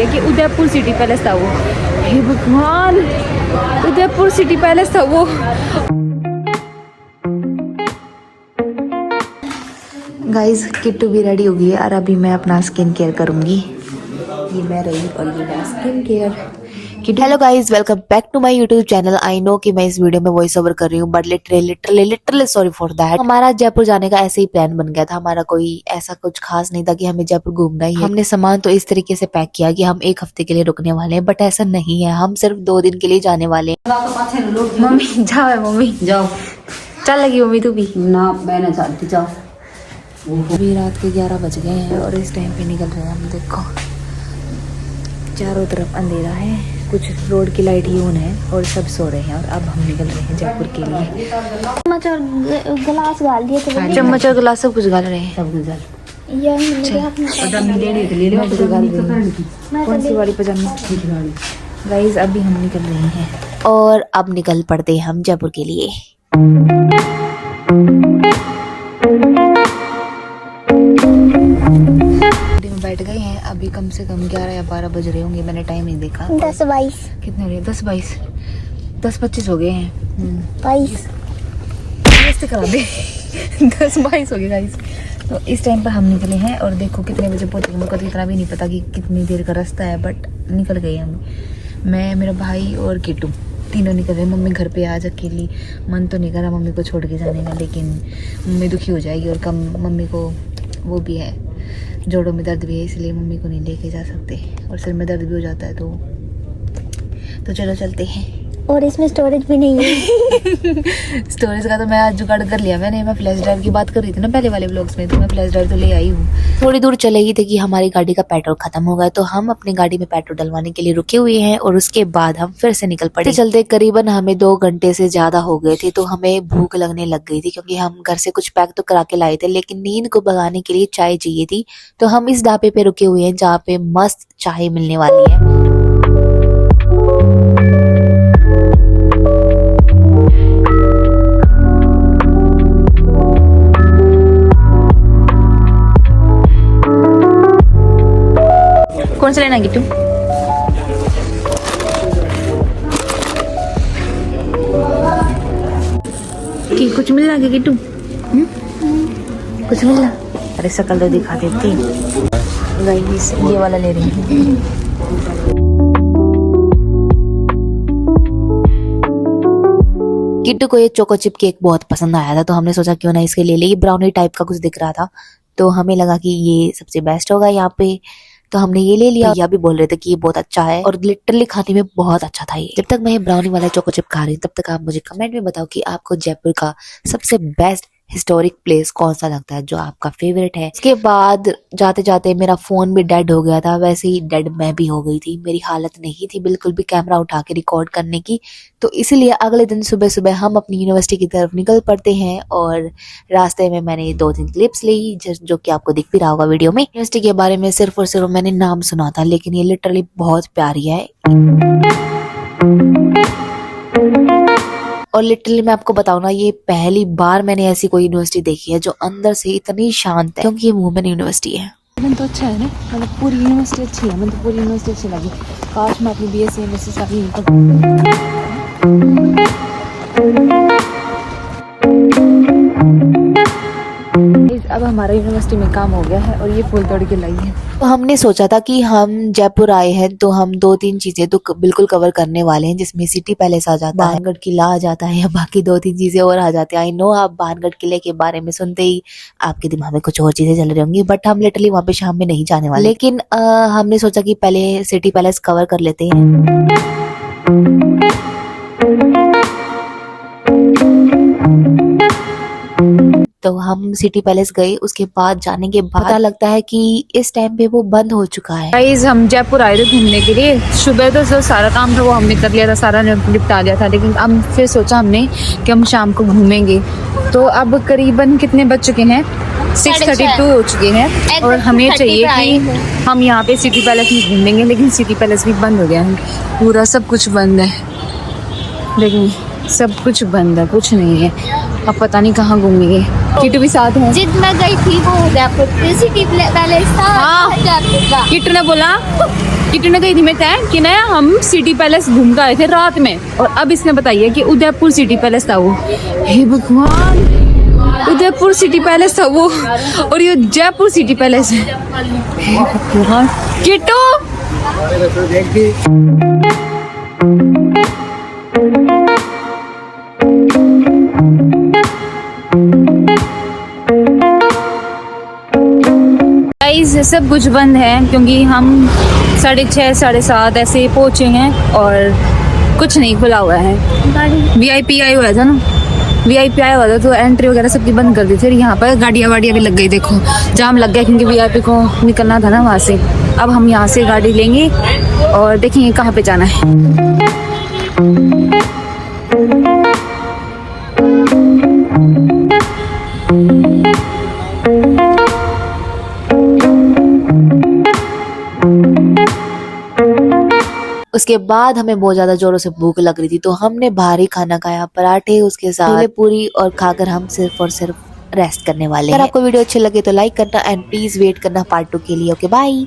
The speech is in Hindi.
कि उदयपुर सिटी पैलेस था वो। हे भगवान, उदयपुर सिटी पैलेस था वो। गाइस किट्टू भी रेडी हो गई है और अभी मैं अपना स्किन केयर करूँगी। ये मैं रही और ये मेरा skin care. Hello guys, welcome back to my YouTube channel. I know कि मैं इस वीडियो में वॉइस ओवर कर रही हूँ, but literally sorry for that. हमारा जयपुर जाने का ऐसे ही प्लान बन गया था। हमारा कोई ऐसा कुछ खास नहीं था कि हमें जयपुर घूमना ही है। हमने सामान तो इस तरीके से पैक किया कि हम 1 हफ्ते के लिए रुकने वाले हैं, बट ऐसा नहीं है। हम सिर्फ 2 दिन के लिए जाने वाले हैं। मम्मी जाओ, मम्मी जाओ, चल लगी मम्मी तू भी ना, मैं ना चलती। जाओ। अभी रात के 11 बज गए हैं और इस टाइम पे निकल रहे हैं हम। देखो चारों तरफ अंधेरा है, कुछ रोड की लाइट ही ऑन है और सब सो रहे हैं। और अब हम निकल रहे हैं जयपुर के लिए। चम्मच और गिलास डाल दिए थे। चम्मच और गिलास सब कुछ डाल रहे हैं। सब कुछ कौन सी वाली पजामा गाइस। अभी हम निकल रहे हैं और अब निकल पड़ते हैं हम जयपुर के लिए। बैठ गए हैं। अभी कम से कम 11 या 12 बज रहे होंगे, मैंने टाइम नहीं देखा। 10-22 कितने हो रहे? 10-22 10-25 हो गए हैं। 22 करा दे 10-22 हो गए गाइस। तो इस टाइम पर हम निकले हैं और देखो कितने बजे पहुंचेंगे। मेरे को तो इतना भी नहीं पता कि कितनी देर का रास्ता है, बट निकल गए हम। मैं, मेरा भाई और किट्टू तीनों निकल रहे हैं। मम्मी घर पे आज अकेली, मन तो नहीं कर रहा मम्मी को छोड़ के जाने का, लेकिन मम्मी दुखी हो जाएगी और कम मम्मी को वो भी है, जोड़ों में दर्द भी है, इसलिए मम्मी को नहीं लेके जा सकते और सिर में दर्द भी हो जाता है। तो चलो चलते हैं। और इसमें स्टोरेज भी नहीं है। स्टोरेज का तो मैं आज जुगाड़ कर लिया मैंने। मैं फ्लैश ड्राइव की बात कर रही थी ना पहले वाले व्लॉग्स में, तो मैं फ्लैश ड्राइव तो ले आई हूँ। थोड़ी दूर चले ही थे कि हमारी गाड़ी का पेट्रोल खत्म हो गया, तो हम अपनी गाड़ी में पेट्रोल डलवाने के लिए रुके हुए हैं और उसके बाद हम फिर से निकल पड़े। चलते करीबन हमें 2 घंटे से ज्यादा हो गए थे, तो हमें भूख लगने लग गई थी क्योंकि हम घर से कुछ पैक तो करा के लाए थे, लेकिन नींद को भगाने के लिए चाय चाहिए थी। तो हम इस ढाबे पे रुके हुए हैं जहाँ पे मस्त चाय मिलने वाली है। कौन सा लेना गिट्टू? कि कुछ मिल रहा है गिट्टू? कुछ मिल रहा? अरे शकल तो दिखा देती। गाइस ये वाला ले रही हूँ। किट्टू को ये चोको चिप केक बहुत पसंद आया था, तो हमने सोचा क्यों ना इसके ले ले। ये ब्राउनी टाइप का कुछ दिख रहा था, तो हमें लगा कि ये सबसे बेस्ट होगा यहाँ पे, तो हमने ये ले लिया। भैया भी बोल रहे थे कि ये बहुत अच्छा है और लिटरली खाने में बहुत अच्छा था ये। जब तक मैं ये ब्राउनी वाला चोको चिप खा रही हूँ, तब तक आप मुझे कमेंट में बताओ कि आपको जयपुर का सबसे बेस्ट हिस्टोरिक प्लेस कौन सा लगता है, जो आपका फेवरेट है। इसके बाद जाते जाते मेरा फोन भी डेड हो गया था, वैसे ही डेड मैं भी हो गई थी। मेरी हालत नहीं थी बिल्कुल भी कैमरा उठा के रिकॉर्ड करने की, तो इसलिए अगले दिन सुबह सुबह हम अपनी यूनिवर्सिटी की तरफ निकल पड़ते हैं। और रास्ते में मैंने 2-3 क्लिप्स ली, जो कि आपको दिख भी रहा होगा वीडियो में। यूनिवर्सिटी के बारे में सिर्फ और सिर्फ मैंने नाम सुना था, लेकिन ये लिटरली बहुत प्यारी है। और लिटरली मैं आपको बताऊं ना, ये पहली बार मैंने ऐसी कोई यूनिवर्सिटी देखी है जो अंदर से इतनी शांत है, क्योंकि ये वुमेन यूनिवर्सिटी है। मन तो अच्छा है ना, मतलब पूरी यूनिवर्सिटी अच्छी है। मन तो पूरी यूनिवर्सिटी अच्छी लगी। काश मैं अपनी बीएससी एमएससी सारी अब हमारा यूनिवर्सिटी में काम हो गया है और ये फूल तोड़ के लाई है। तो हमने सोचा था कि हम जयपुर आए हैं तो हम 2-3 चीजें तो बिल्कुल कवर करने वाले हैं, जिसमें सिटी पैलेस आ जाता है, बाणगढ़ किला आ जाता है, या बाकी 2-3 चीजें और आ जाती है। आई नो आप बाणगढ़ किले के बारे में सुनते ही आपके दिमाग में कुछ और चीजें चल रही होंगी, बट हम लिटरली वहाँ पे शाम में नहीं जाने वाले। लेकिन हमने सोचा कि पहले सिटी पैलेस कवर कर लेते हैं। तो हम सिटी पैलेस गए। उसके बाद जाने के बाद पता लगता है कि इस टाइम पे वो बंद हो चुका है। गाइस हम जयपुर आए थे घूमने के लिए। सुबह तो जो सारा काम था वो हमने कर लिया था, सारा निपटा लिया था, लेकिन अब फिर सोचा हमने कि हम शाम को घूमेंगे। तो अब करीबन कितने बज चुके हैं? 6:32 हो चुके हैं और हमें चाहिए कि हम यहाँ पे सिटी पैलेस में घूमेंगे, लेकिन सिटी पैलेस भी बंद हो गया है। पूरा सब कुछ बंद है, देखिए सब कुछ बंद है, कुछ नहीं है। अब पता नहीं कहाँ घूमेंगे। किट्टू भी साथ है। जिद में गई थी वो उदयपुर सिटी पैलेस था। हाँ। जयपुर का। किट्टू ने बोला, किट्टू ने कही थी मैं तय कि ना हम सिटी पैलेस घूम कर आए थे रात में, और अब इसने बताइए कि उदयपुर सिटी पैलेस था वो। हे भगवान, उदयपुर सिटी पैलेस था वो और ये जयपुर सिटी पैलेस है। हे भगवान, किट्टू गाइस सब कुछ बंद है क्योंकि हम 6:30 7:30 ऐसे पहुंचे हैं और कुछ नहीं खुला हुआ है। VIP आया हुआ था ना, VIP आया हुआ था तो एंट्री वगैरह सबकी बंद कर दी थी। यहाँ पर गाड़ियाँ वाड़ियाँ भी लग गई, देखो जाम लग गया क्योंकि VIP को निकलना था ना वहाँ से। अब हम यहाँ से गाड़ी लेंगे और देखेंगे कहाँ पे जाना है। उसके बाद हमें बहुत ज्यादा जोरों से भूख लग रही थी तो हमने भारी खाना खाया, पराठे उसके साथ छोले पूरी, और खाकर हम सिर्फ और सिर्फ रेस्ट करने वाले हैं। अगर आपको वीडियो अच्छी लगे तो लाइक करना एंड प्लीज वेट करना पार्ट 2 के लिए। Okay bye.